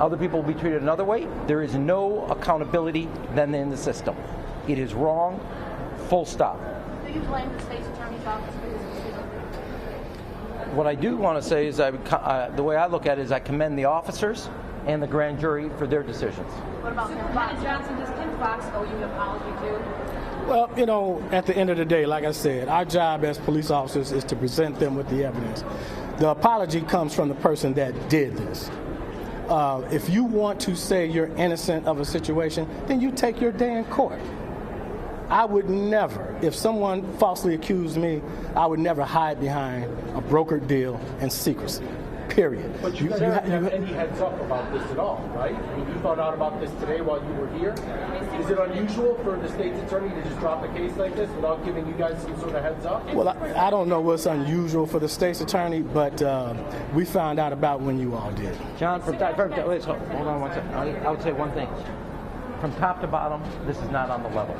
other people will be treated another way. There is no accountability then in the system. It is wrong, full stop. Do you blame the state's attorney's office for this decision? What I do want to say is the way I look at it is I commend the officers and the grand jury for their decisions. What about Superintendent Johnson? Does Kim Foxx owe you an apology too? Well, at the end of the day, like I said, our job as police officers is to present them with the evidence. The apology comes from the person that did this. If you want to say you're innocent of a situation, then you take your day in court. I would never, if someone falsely accused me, I would never hide behind a brokered deal and secrecy. Period. But you haven't have any heads up about this at all, right? I mean, you found out about this today while you were here. Is it unusual for the state's attorney to just drop a case like this without giving you guys some sort of heads up? Well, I don't know what's unusual for the state's attorney, but we found out about when you all did. John, hold on one second. I would say one thing. From top to bottom, this is not on the level.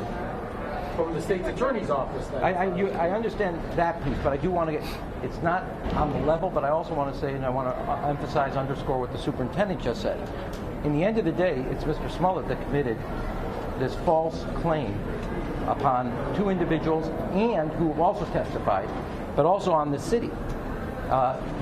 From the state's attorney's office, then. I understand that piece, but I do want to it's not on the level, but I also want to say, and I want to underscore what the superintendent just said. In the end of the day, it's Mr. Smollett that committed this false claim upon two individuals and who have also testified, but also on the city.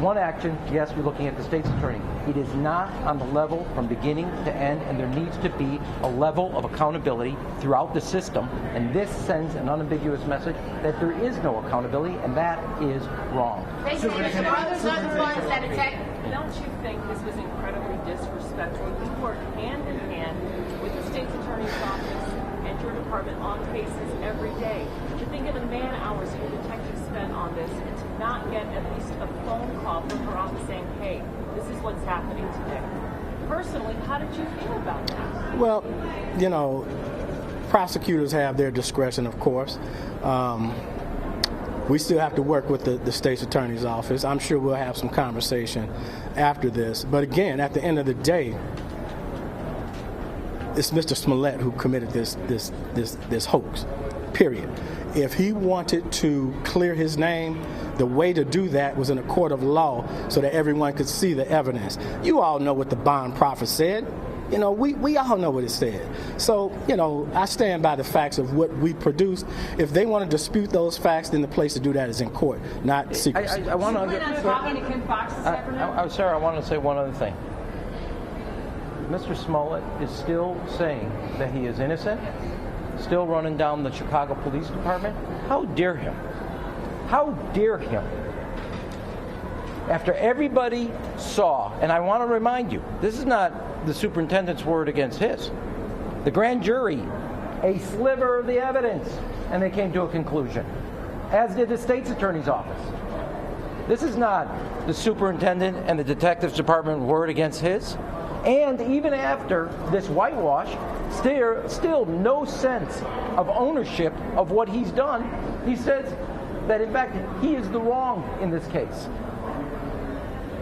One action, yes, we're looking at the state's attorney. It is not on the level from beginning to end, and there needs to be a level of accountability throughout the system, and this sends an unambiguous message that there is no accountability, and that is wrong. They say that the brothers are the ones that attacked. Don't you think this was incredibly disrespectful? You work hand in hand with the state's attorney's office and your department on cases every day. To think of the man hours your detectives spent on this and to not get at least a phone call from her office saying, hey, this is what's happening today. Personally, how did you feel about that? Well, prosecutors have their discretion, of course. We still have to work with the state's attorney's office. I'm sure we'll have some conversation after this. But again, at the end of the day, it's Mr. Smollett who committed this hoax, period. If he wanted to clear his name, the way to do that was in a court of law so that everyone could see the evidence. You all know what the bond proffer said. We all know what it said. So, I stand by the facts of what we produced. If they want to dispute those facts, then the place to do that is in court, not secrecy. I want to. Sarah, I want to say one other thing. Mr. Smollett is still saying that he is innocent, still running down the Chicago Police Department. How dare him? How dare him? After everybody saw, and I want to remind you, this is not the superintendent's word against his. The grand jury, a sliver of the evidence, and they came to a conclusion, as did the state's attorney's office. This is not the superintendent and the detectives department word against his. And even after this whitewash, still no sense of ownership of what he's done. He says that, in fact, he is the wrong in this case.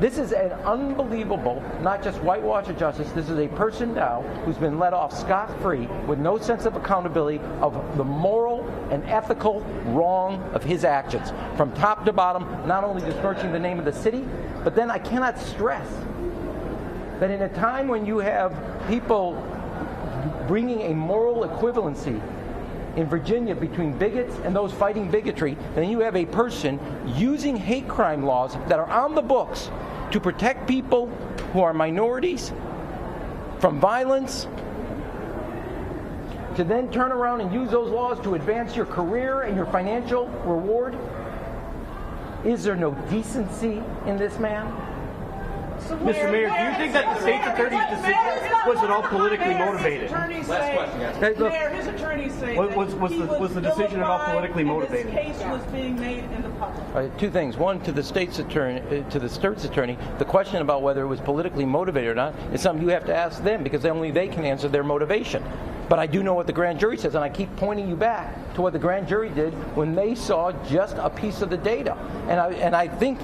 This is an unbelievable, not just whitewash of justice, this is a person now who's been let off scot-free with no sense of accountability of the moral and ethical wrong of his actions. From top to bottom, not only besmirching the name of the city, but then I cannot stress that in a time when you have people bringing a moral equivalency in Virginia between bigots and those fighting bigotry, then you have a person using hate crime laws that are on the books to protect people who are minorities from violence, to then turn around and use those laws to advance your career and your financial reward. Is there no decency in this man? Mr. Mayor, do you think that the state's attorney's decision was at all politically motivated? Last question. Mayor, his attorneys say was the decision at all politically motivated? This case was being made in the public. Two things. One, to the state's attorney, the question about whether it was politically motivated or not is something you have to ask them, because only they can answer their motivation. But I do know what the grand jury says, and I keep pointing you back to what the grand jury did when they saw just a piece of the data. And I think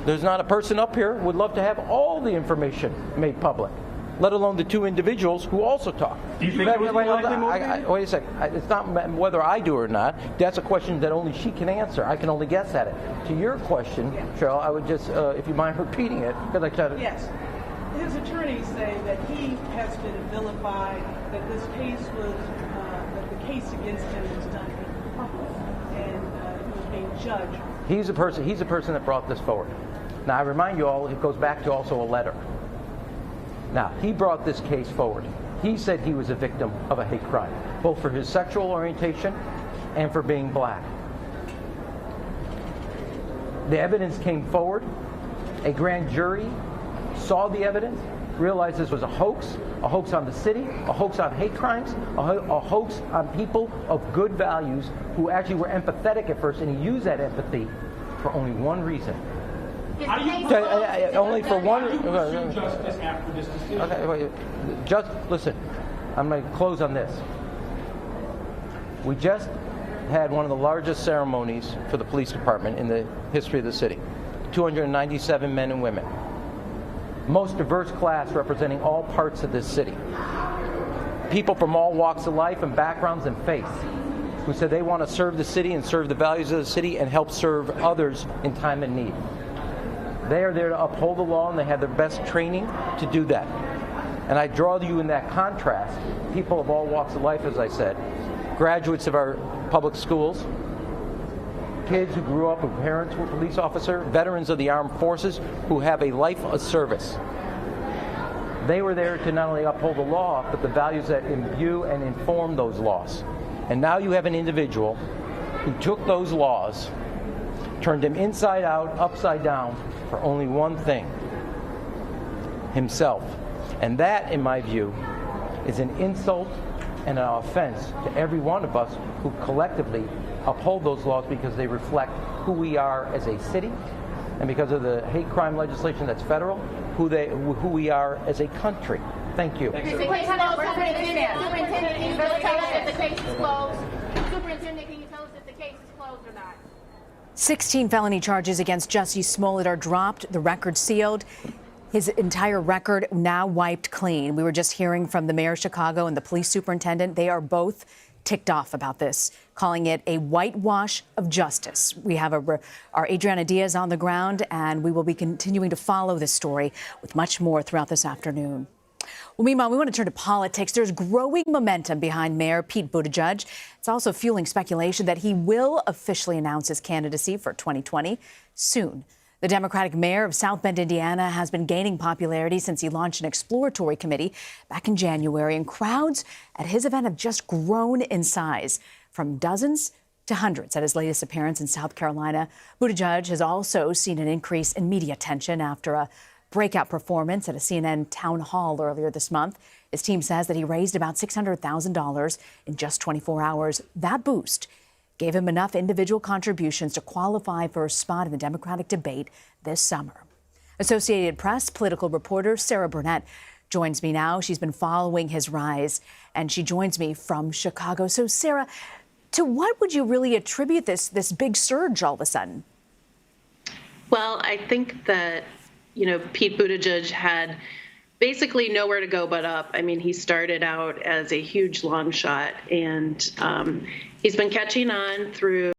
there's not a person up here who would love to have all the information made public, let alone the two individuals who also talk. Do you think it was politically motivated? Wait a second. It's not whether I do or not. That's a question that only she can answer. I can only guess at it. To your question, Cheryl, I would just, if you mind repeating it, because I tried to. Yes. His attorneys say that has been vilified, that this case was, that the case against him was done in public, and he was being judged. He's the person that brought this forward. Now, I remind you all, it goes back to also a letter. Now, he brought this case forward. He said he was a victim of a hate crime, both for his sexual orientation and for being black. The evidence came forward. A grand jury saw the evidence, realized this was a hoax on the city, a hoax on hate crimes, a hoax on people of good values who actually were empathetic at first, and he used that empathy for only one reason. Only for one. Justice after this decision. Okay, wait, just listen. I'm going to close on this. We just had one of the largest ceremonies for the police department in the history of the city. 297 men and women. Most diverse class representing all parts of this city. People from all walks of life and backgrounds and faiths who said they want to serve the city and serve the values of the city and help serve others in time of need. They are there to uphold the law, and they have their best training to do that. And I draw you in that contrast, people of all walks of life, as I said, graduates of our public schools, kids who grew up with parents who were police officers, veterans of the armed forces who have a life of service. They were there to not only uphold the law, but the values that imbue and inform those laws. And now you have an individual who took those laws, turned them inside out, upside down, for only one thing: himself. And that, in my view, is an insult and an offense to every one of us who collectively uphold those laws because they reflect who we are as a city, and because of the hate crime legislation that's federal, who we are as a country. Thank you. Superintendent, can you tell us if the case is closed? Superintendent, can you tell us if the case is closed or not? 16 felony charges against Jussie Smollett are dropped, the record sealed. His entire record now wiped clean. We were just hearing from the mayor of Chicago and the police superintendent. They are both ticked off about this, calling it a whitewash of justice. We have our Adriana Diaz on the ground, and we will be continuing to follow this story with much more throughout this afternoon. Well, meanwhile, we want to turn to politics. There's growing momentum behind Mayor Pete Buttigieg. It's also fueling speculation that he will officially announce his candidacy for 2020 soon. The Democratic mayor of South Bend, Indiana, has been gaining popularity since he launched an exploratory committee back in January, and crowds at his event have just grown in size, from dozens to hundreds at his latest appearance in South Carolina. Buttigieg has also seen an increase in media attention after a breakout performance at a CNN town hall earlier this month. His team says that he raised about $600,000 in just 24 hours. That boost gave him enough individual contributions to qualify for a spot in the Democratic debate this summer. Associated Press political reporter Sarah Burnett joins me now. She's been following his rise, and she joins me from Chicago. So, Sarah, to what would you really attribute this big surge all of a sudden? Well, I think that Pete Buttigieg had basically nowhere to go but up. I mean, he started out as a huge long shot, and he's been catching on through